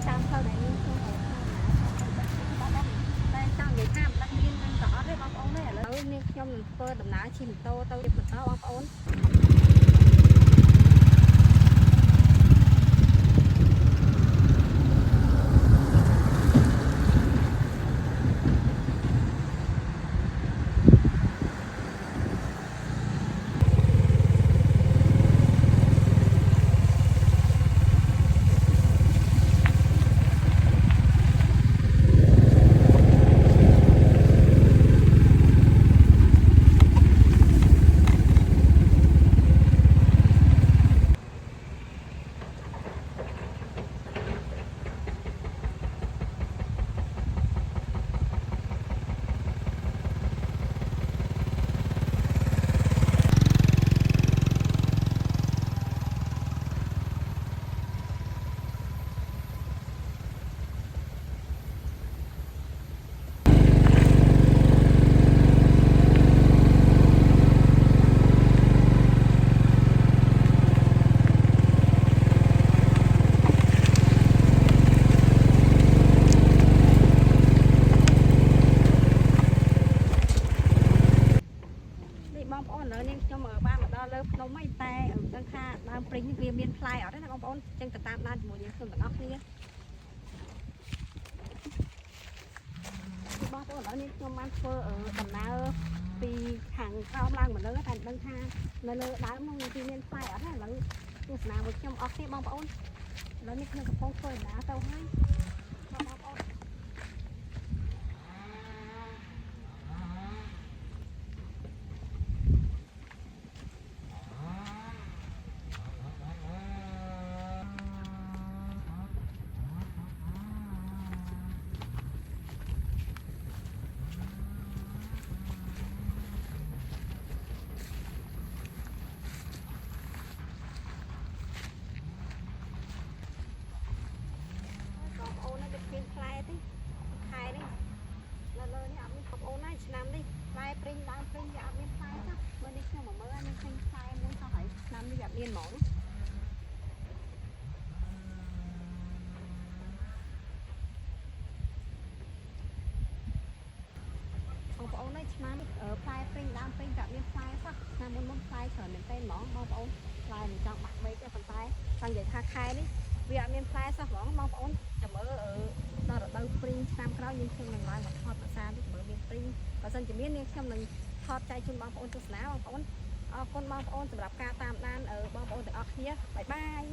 តាមផ្លូវដែលយើងចូលទៅតែចង់និយាយថាមិនដឹងមាននឹងក៏អត់ទេបងប្អូនទេឥឡូវនេះខ្ញុំនឹងធ្វើដំណើរជិះម៉ូតូទៅបន្តបងប្អូនបងប្អូនឥឡូវនេះខ្ញុំបានមកដល់លើភ្នំហើយតែដឹងថាដើមព្រីងវាមានផ្លែអត់ទេណាបងប្អូនអញ្ចឹងទៅតាមដានជាមួយយើងខ្ញុំទាំងអស់គ្នាបងប្អូនឥឡូវនេះខ្ញុំបានធ្វើដំណើរពីខាងក្រោមឡើងមកលើតែដឹងថានៅលើដើមនោះវាមានផ្លែអត់ទេឥឡូវទស្សនាមួយខ្ញុំអស់គ្នាបងប្អូនឥឡូវនេះខ្ញុំកំពុងធ្វើដំណើរទៅហើយបងប្អូនផ្លែទេខែនេះលើនេះអត់មានបងប្អូនណាឆ្នាំនេះផ្លែព្រីងដើមព្រីងវាអត់មានផ្លែទេមើលនេះខ្ញុំមកមើលមានឃើញផ្លែមួយសោះហើយឆ្នាំនេះវាអត់មានហ្មងបងប្អូននេះឆ្នាំនេះផ្លែព្រីងដើមព្រីងវាអត់មានផ្លែសោះឆ្នាំមុនផ្លែច្រើនមែនទែនហ្មងបងប្អូនផ្លែមិនចង់បាក់មេឃទេប៉ុន្តែចង់និយាយថាខែនេះវាអត់មានផ្លែសោះហ្មងបងប្អូនចាំមើលដល់រដូវព្រីងឆ្នាំក្រោយយើងខ្ញុំនឹងឡើងមកថតភាសានេះមើលមានព្រីងបើសិនជាមាននាងខ្ញុំនឹងថតចែកជូនបងប្អូនទស្សនាបងប្អូនអរគុណបងប្អូនសម្រាប់ការតាមដានបងប្អូនទាំងអស់គ្នាបាយបាយ